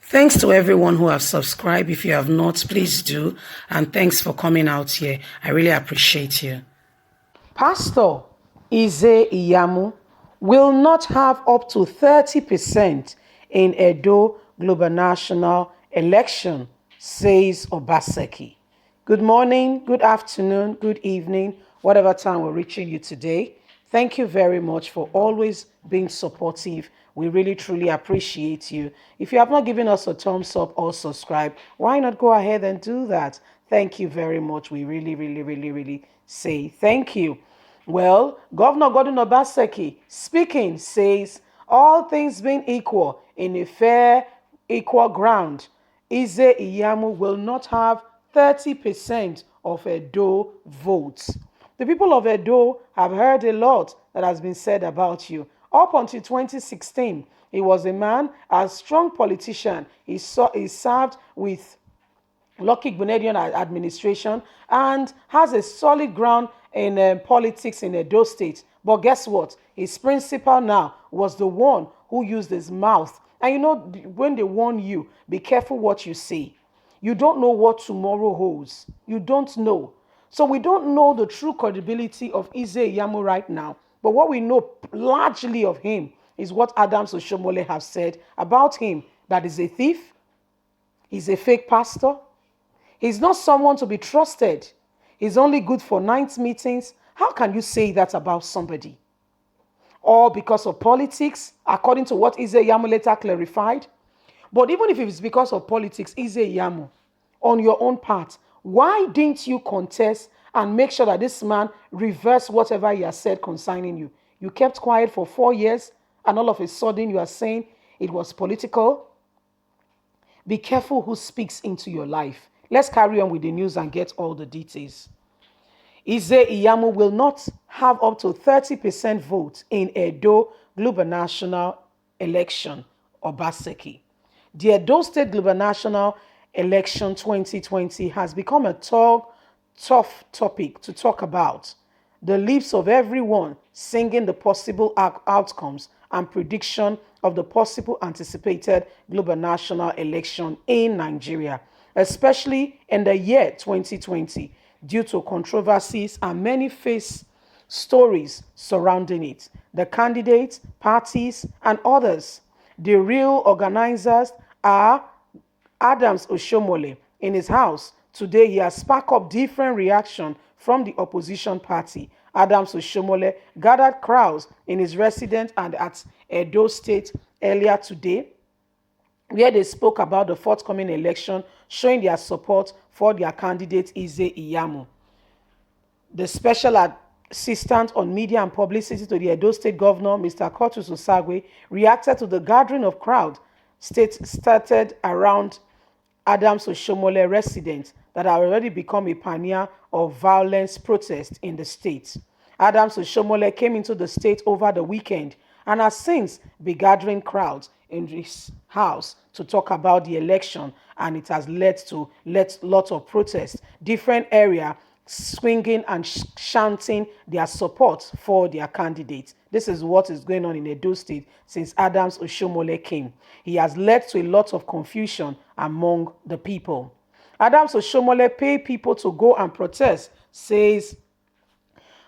Thanks to everyone who have subscribed. If you have not, please do. And thanks for coming out here. I really appreciate you. Pastor Iyamu will not have up to 30% in Edo Gubernational election, says Obaseki. Good morning, good afternoon, good evening, whatever time we're reaching you today. Thank you very much for always being supportive. We really truly appreciate you. If you have not given us a thumbs up or subscribe, why not go ahead and do that? Thank you very much. We really say thank you. Well, Governor Gordon Obaseki speaking says, all things being equal in a fair, equal ground, Iyamu will not have 30% of Edo votes. The people of Edo have heard a lot that has been said about you. Up until 2016, he was a man, a strong politician. He served with Lucky Gubernational administration and has a solid ground in politics in Edo State. But guess what? His principal now was the one who used his mouth. And you know, when they warn you, be careful what you say. You don't know what tomorrow holds. You don't know. So we don't know the true credibility of Iyamu right now. But what we know largely of him is what Adams Oshomole have said about him, that he's a thief, he's a fake pastor, he's not someone to be trusted, he's only good for night meetings. How can you say that about somebody? Or because of politics, according to what Iyamu later clarified. But even if it's because of politics, Iyamu, on your own part, why didn't you contest and make sure that this man reversed whatever he has said concerning you? You kept quiet for 4 years, and all of a sudden you are saying it was political. Be careful who speaks into your life. Let's carry on with the news and get all the details. Iyamu will not have up to 30% vote in Edo Gubernational election, Obaseki. The Edo State Gubernational election 2020 has become a tough topic to talk about. The lips of everyone singing the possible outcomes and prediction of the possible anticipated gubernatorial election in Nigeria, especially in the year 2020, due to controversies and many face stories surrounding it. The candidates, parties, and others. The real organizers are Adams Oshomole. In his house today, he has sparked up different reaction from the opposition party. Adams Oshomole gathered crowds in his residence and at Edo State earlier today, where they spoke about the forthcoming election, showing their support for their candidate Iyamu. The special assistant on media and publicity to the Edo State Governor, Mr. Kotus Osagwe, reacted to the gathering of crowd started around Adams Oshomole residents that have already become a pioneer of violence protest in the state. Adams Oshomole came into the state over the weekend and has since been gathering crowds in his house to talk about the election, and it has led to lots of protests. Different area swinging and chanting their support for their candidates. This is what is going on in Edo State since Adams Oshomole came. He has led to a lot of confusion among the people. Adams Oshomole paid people to go and protest, says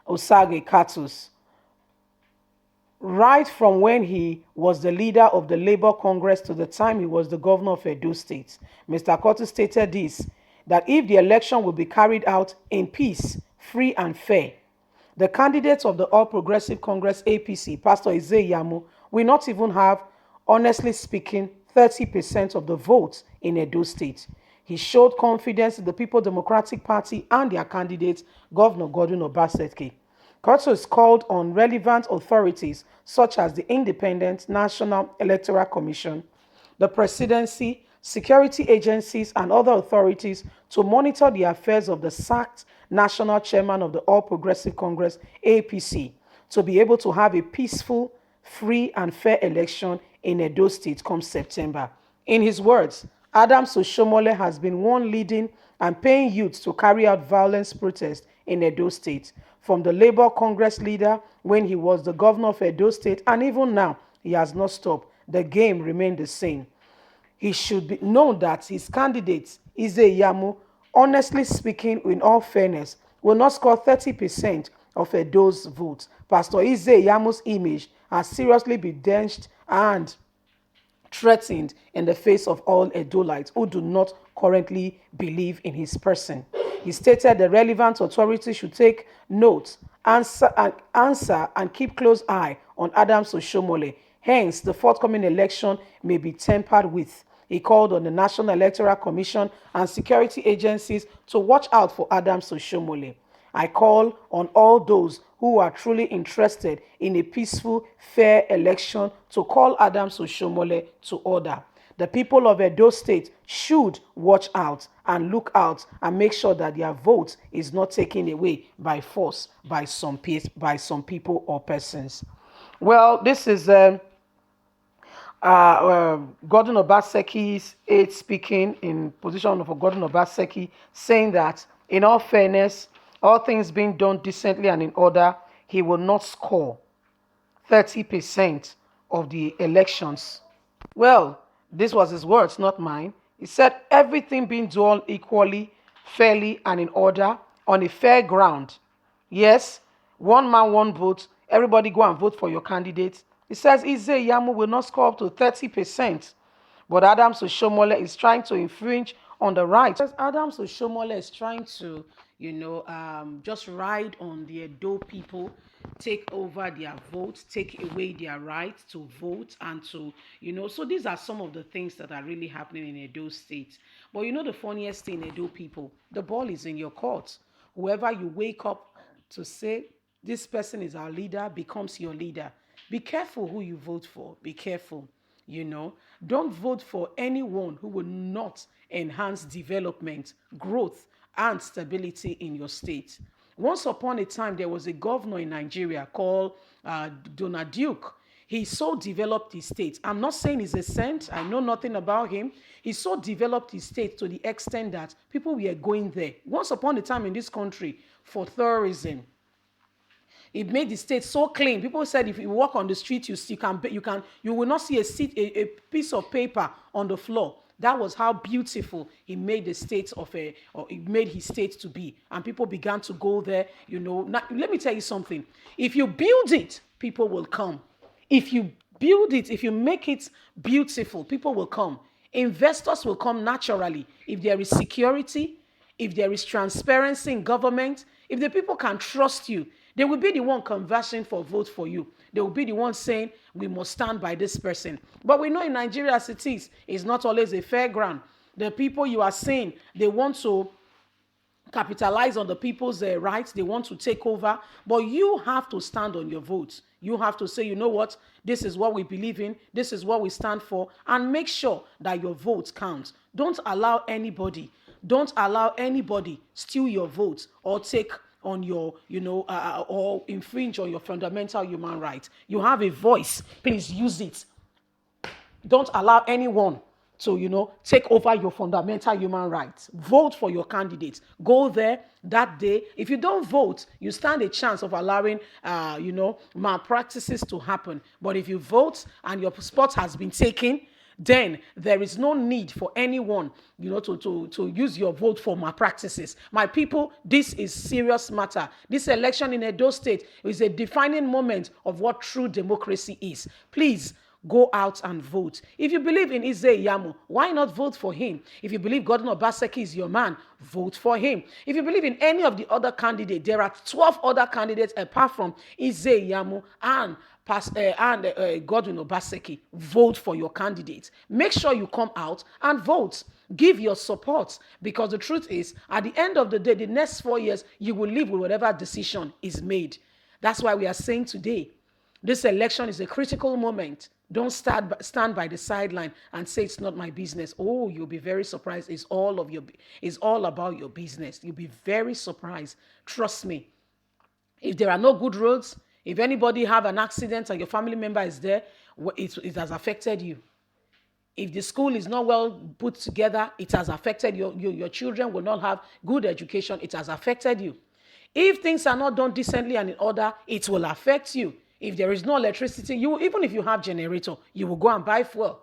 Osage Katus. Right from when he was the leader of the Labour Congress to the time he was the governor of Edo State. Mr. Kotu stated this, that if the election will be carried out in peace, free and fair, the candidates of the All Progressive Congress APC, Pastor Iyamu, will not even have, honestly speaking, 30% of the votes in Edo State. He showed confidence in the People Democratic Party and their candidate, Governor Gordon Obaseki. Kotus called on relevant authorities such as the Independent National Electoral Commission, the Presidency, security agencies, and other authorities to monitor the affairs of the sacked national chairman of the All Progressive Congress, APC, to be able to have a peaceful, free, and fair election in Edo State come September. In his words, Adams Oshomole has been one leading and paying youth to carry out violence protests in Edo State. From the Labour Congress leader when he was the governor of Edo State, and even now, he has not stopped. The game remained the same. he should be known that his candidate, Iyamu, honestly speaking, in all fairness, will not score 30% of Edo's votes. Pastor Iyamu's image has seriously been dinged and threatened in the face of all Edolites who do not currently believe in his person. He stated the relevant authorities should take note, answer and keep close eye on Adams Oshomole. Hence, the forthcoming election may be tampered with. He called on the National Electoral Commission and security agencies to watch out for Adams Oshomole. I call on all those who are truly interested in a peaceful, fair election to call Adams Oshomole to order. The people of Edo State should watch out and look out and make sure that their vote is not taken away by force by some people or persons. Well, this is Gordon Obaseki's aide speaking in position of Gordon Obaseki, saying that in all fairness, all things being done decently and in order, he will not score 30% of the elections. Well, this was his words, not mine. He said everything being done equally, fairly, and in order on a fair ground. Yes, one man, one vote. Everybody go and vote for your candidate. He says Iyamu will not score up to 30%. But Adams Oshomole is trying to infringe on the right. Adams Oshomole is trying to, just ride on the Edo people, take over their votes, take away their right to vote and to, so these are some of the things that are really happening in Edo State. But the funniest thing, Edo people, the ball is in your court. Whoever you wake up to say, this person is our leader, becomes your leader. Be careful who you vote for. Be careful. Don't vote for anyone who will not enhance development, growth, and stability in your state. Once upon a time, there was a governor in Nigeria called Donald Duke. He so developed his state. I'm not saying he's a saint. I know nothing about him. He so developed his state to the extent that people were going there. Once upon a time in this country for tourism. It made the state so clean. People said if you walk on the street, you will not see a piece of paper on the floor. That was how beautiful he made the state or he made his state to be. And people began to go there, Now, let me tell you something. If you build it, people will come. If you build it, if you make it beautiful, people will come. Investors will come naturally. If there is security, if there is transparency in government, if the people can trust you, they will be the one conversing for vote for you. They will be the one saying, we must stand by this person. But we know in Nigeria as it is, it's not always a fair ground. The people you are saying, they want to capitalize on the people's rights. They want to take over. But you have to stand on your votes. You have to say, you know what? This is what we believe in. This is what we stand for. And make sure that your votes count. Don't allow anybody steal your votes or take on your, or infringe on your fundamental human rights. You have a voice. Please use it. Don't allow anyone to, take over your fundamental human rights. Vote for your candidates. Go there that day. If you don't vote, you stand a chance of allowing, malpractices to happen. But if you vote and your spot has been taken, then there is no need for anyone, to use your vote for malpractices. My people, this is serious matter. This election in Edo State is a defining moment of what true democracy is. Please, go out and vote. If you believe in Iyamu, why not vote for him? If you believe Gordon Obaseki is your man, vote for him. If you believe in any of the other candidates, there are 12 other candidates apart from Iyamu and Gordon Obaseki. Vote for your candidates. Make sure you come out and vote. Give your support, because the truth is, at the end of the day, the next 4 years, you will live with whatever decision is made. That's why we are saying today, this election is a critical moment. Don't stand by the sideline and say it's not my business. Oh, you'll be very surprised. It's all about your business. You'll be very surprised. Trust me. If there are no good roads, if anybody have an accident and your family member is there, it has affected you. If the school is not well put together, it has affected your children will not have good education. It has affected you. If things are not done decently and in order, it will affect you. If there is no electricity, even if you have generator, you will go and buy fuel.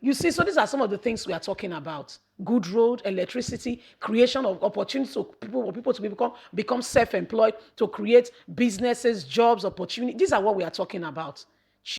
You see, so these are some of the things we are talking about. Good road, electricity, creation of opportunities for people to become self-employed, to create businesses, jobs, opportunity. These are what we are talking about.